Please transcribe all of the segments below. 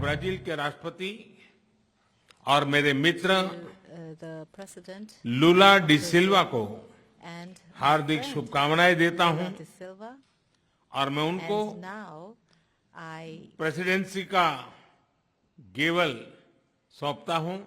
Brazil के राष्ट्रपति और मेरे मित्र लुला डी सिल्वा को हार्दिक शुभकामनाएं देता हूं और मैं उनको प्रेसिडेंसी का गेवल सौंपता हूं।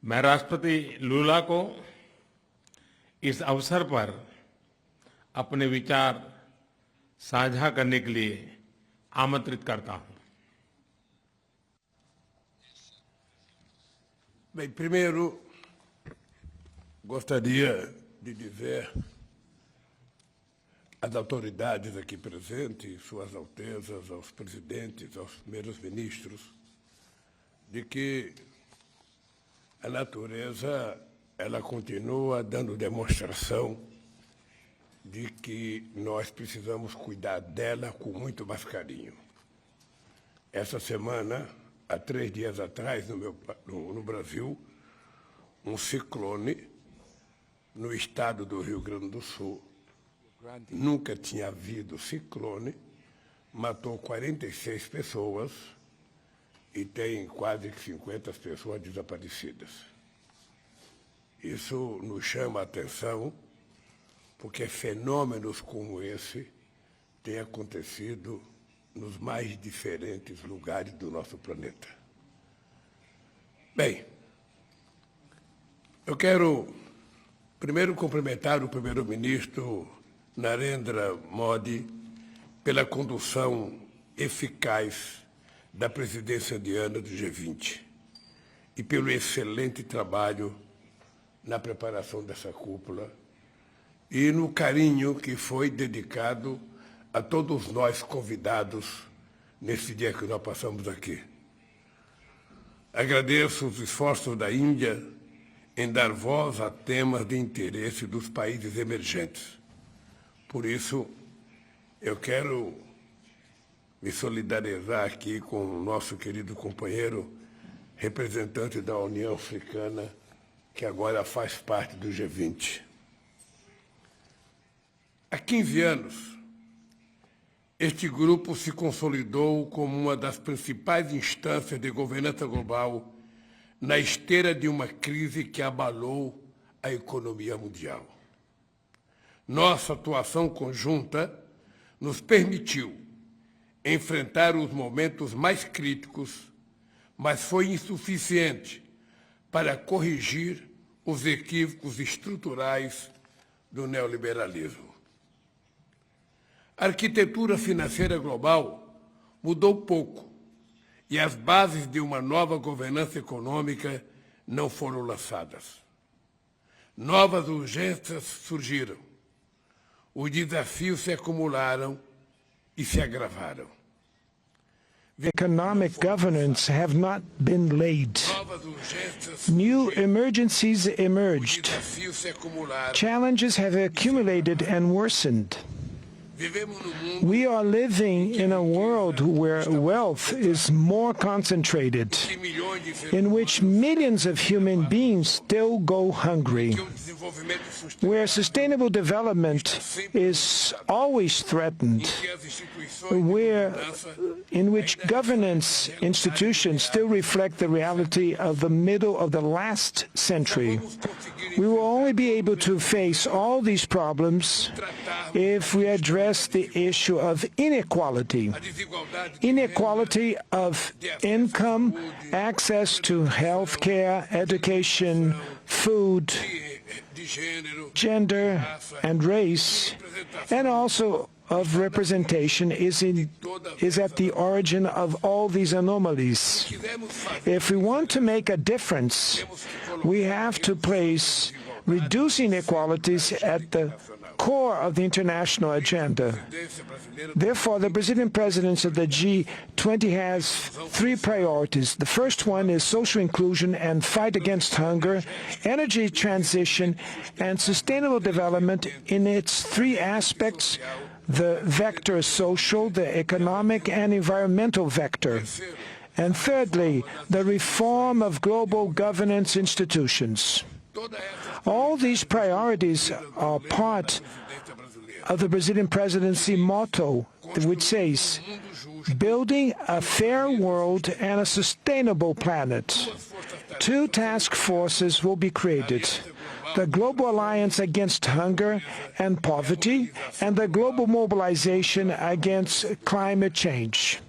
मैं राष्ट्रपति लुला को इस अवसर पर अपने विचार साझा करने के लिए आमंत्रित करता हूं। Bem, primeiro, gostaria de dizer às autoridades aqui presentes, suas altezas, aos presidentes, aos primeiros ministros, de que a natureza ela continua dando demonstração de que nós precisamos cuidar dela com muito mais carinho. Essa semana, há 3 dias atrás, no Brasil, um ciclone no estado do Rio Grande do Sul. Nunca tinha havido ciclone, matou 46 pessoas e tem quase 50 pessoas desaparecidas. Isso nos chama a atenção, porque fenômenos como esse têm acontecido nos mais diferentes lugares do nosso planeta. Bem, eu quero primeiro cumprimentar o primeiro-ministro Narendra Modi pela condução eficaz da presidência indiana do G20 e pelo excelente trabalho na preparação dessa cúpula e no carinho que foi dedicado a todos nós convidados nesse dia que nós passamos aqui. Agradeço os esforços da Índia em dar voz a temas de interesse dos países emergentes. Por isso, eu quero me solidarizar aqui com o nosso querido companheiro, representante da União Africana, que agora faz parte do G20. Há 15 anos, este grupo se consolidou como uma das principais instâncias de governança global na esteira de uma crise que abalou a economia mundial. Nossa atuação conjunta nos permitiu enfrentar os momentos mais críticos, mas foi insuficiente para corrigir os equívocos estruturais do neoliberalismo. A arquitetura financeira global mudou pouco e as bases de uma nova governança econômica não foram lançadas. Novas urgências surgiram. Os desafios se acumularam e se agravaram. Economic governance have not been laid. New emergencies emerged. Challenges have accumulated and worsened. We are living in a world where wealth is more concentrated, in which millions of human beings still go hungry, where sustainable development is always threatened, in which governance institutions still reflect the reality of the middle of the last century. We will only be able to face all these problems if we address the issue of inequality of income, access to health care, education, food, gender and race, and also of representation is at the origin of all these anomalies. If we want to make a difference, we have to place reducing inequalities at the core of the international agenda. Therefore, the Brazilian presidency of the G20 has 3 priorities. The first one is social inclusion and fight against hunger, energy transition, and sustainable development in its 3 aspects: the vector social, the economic and environmental vector. And thirdly, the reform of global governance institutions. All these priorities are part of the Brazilian presidency motto, which says, building a fair world and a sustainable planet. Two task forces will be created: the Global Alliance Against Hunger and Poverty and the Global Mobilization Against Climate Change.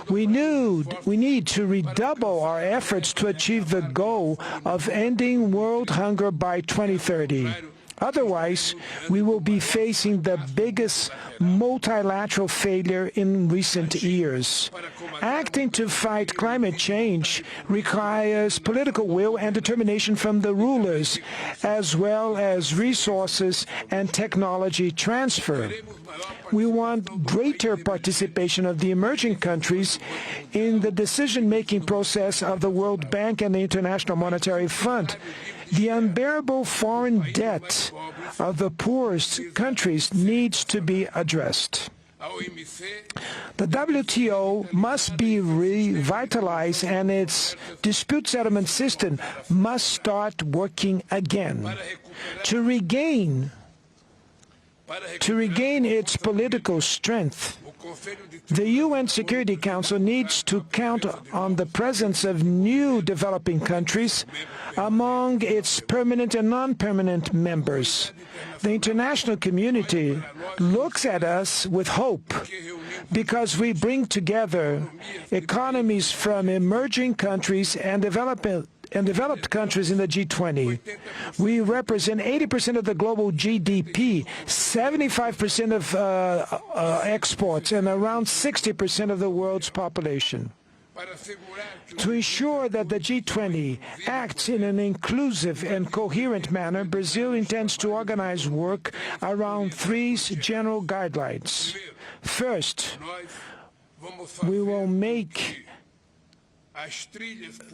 We need to redouble our efforts to achieve the goal of ending world hunger by 2030. Otherwise, we will be facing the biggest multilateral failure in recent years. Acting to fight climate change requires political will and determination from the rulers, as well as resources and technology transfer. We want greater participation of the emerging countries in the decision-making process of the World Bank and the International Monetary Fund. The unbearable foreign debt of the poorest countries needs to be addressed. The WTO must be revitalized and its dispute settlement system must start working again. To regain its political strength, the UN Security Council needs to count on the presence of new developing countries among its permanent and non-permanent members. The international community looks at us with hope because we bring together economies from emerging countries and developed countries in the G20. We represent 80% of the global GDP, 75% of exports, and around 60% of the world's population. To ensure that the G20 acts in an inclusive and coherent manner, Brazil intends to organize work around three general guidelines. First, we will make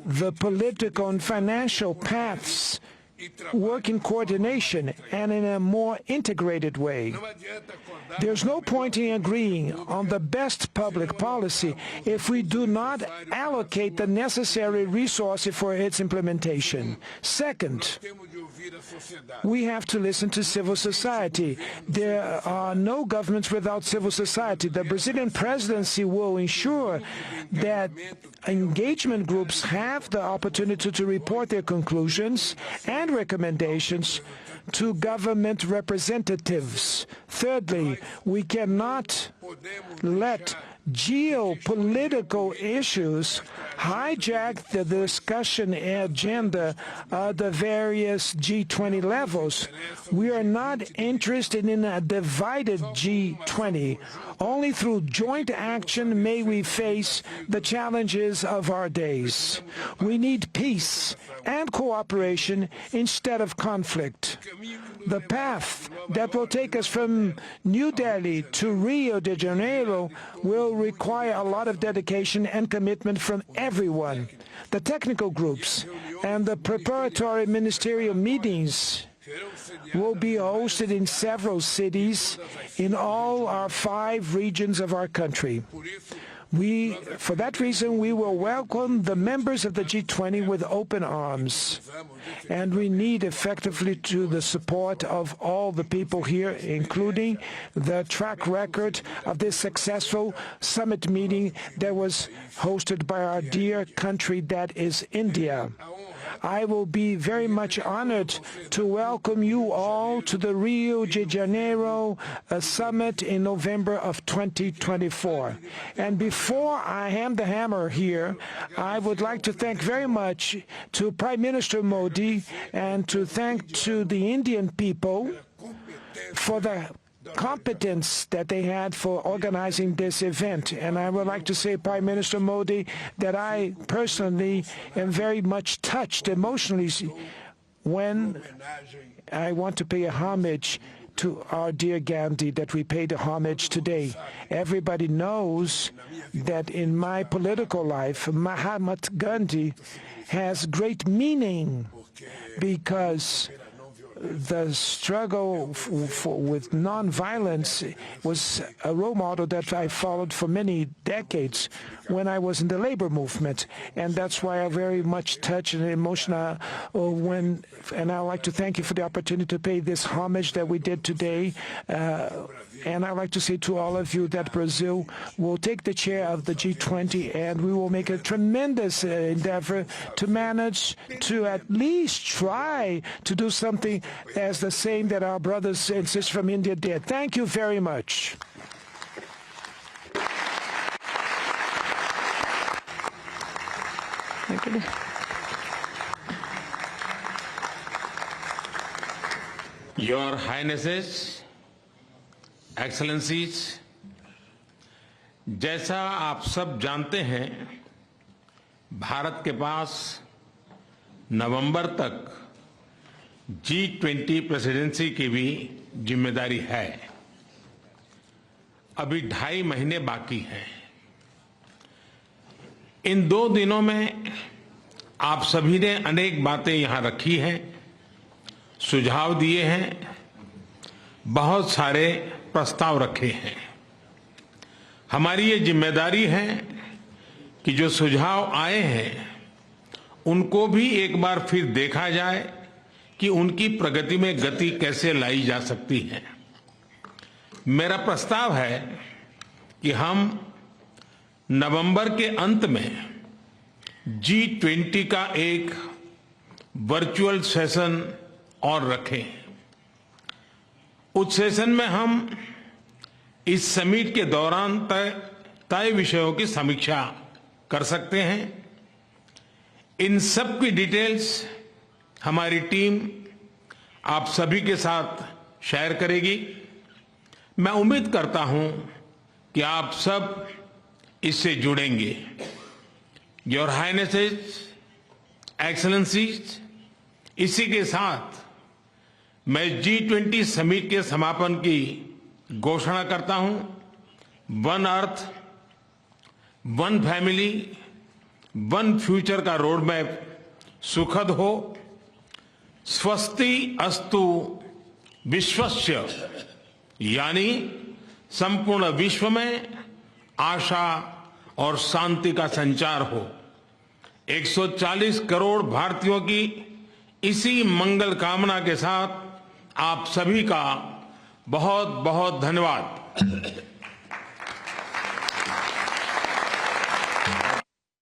the political and financial paths work in coordination and in a more integrated way. There's no point in agreeing on the best public policy if we do not allocate the necessary resources for its implementation. Second, we have to listen to civil society. There are no governments without civil society. The Brazilian presidency will ensure that engagement groups have the opportunity to report their conclusions and recommendations to government representatives. Thirdly, we cannot let geopolitical issues hijack the discussion agenda of the various G20 levels. We are not interested in a divided G20. Only through joint action may we face the challenges of our days. We need peace and cooperation instead of conflict. The path that will take us from New Delhi to Rio de Janeiro will require a lot of dedication and commitment from everyone. The technical groups and the preparatory ministerial meetings will be hosted in several cities in all our 5 regions of our country. For that reason, we will welcome the members of the G20 with open arms. And we need effectively the support of all the people here, including the track record of this successful summit meeting that was hosted by our dear country that is India. I will be very much honored to welcome you all to the Rio de Janeiro summit in November of 2024. And before I hand the hammer here, I would like to thank very much to Prime Minister Modi and to thank to the Indian people for the competence that they had for organizing this event. And I would like to say, Prime Minister Modi, that I personally am very much touched emotionally when I want to pay a homage to our dear Gandhi, that we paid a homage today. Everybody knows that in my political life, Mahatma Gandhi has great meaning because the struggle with nonviolence was a role model that I followed for many decades when I was in the labor movement, and that's why I'm very much touched and emotional and I'd like to thank you for the opportunity to pay this homage that we did today. And I'd like to say to all of you that Brazil will take the chair of the G20, and we will make a tremendous endeavor to manage to at least try to do something as the same that our brothers and sisters from India did. Thank you very much. Thank you. Your Highnesses, Excellencies, जैसा आप सब जानते हैं, भारत के पास नवंबर तक G20 presidency की भी जिम्मेदारी है। अभी 2.5 महीने बाकी हैं। इन 2 दिनों में आप सभी ने अनेक बातें यहां रखी हैं, सुझाव दिए हैं, बहुत सारे प्रस्ताव रखे हैं। हमारी ये जिम्मेदारी है कि जो सुझाव आए हैं उनको भी एक बार फिर देखा जाए कि उनकी प्रगति में गति कैसे लाई जा सकती है। मेरा प्रस्ताव है कि हम नवंबर के अंत में G20 का एक वर्चुअल सेशन और रखें। उस सेशन में हम इस समिट के दौरान तय विषयों की समीक्षा कर सकते हैं। इन सब की डिटेल्स हमारी टीम आप सभी के साथ शेयर करेगी। मैं उम्मीद करता हूं कि आप सब इससे जुड़ेंगे। योर हाइनेसेस, एक्सेलेंसीज, इसी के साथ मैं G20 समिट के समापन की घोषणा करता हूं। One earth, one family, one future का रोड मैप सुखद हो। स्वस्ति अस्तु विश्वस्य, यानी संपूर्ण विश्व में आशा और शांति का संचार हो। 140 करोड़ भारतीयों की इसी मंगल कामना के साथ आप सभी का बहुत बहुत धन्यवाद।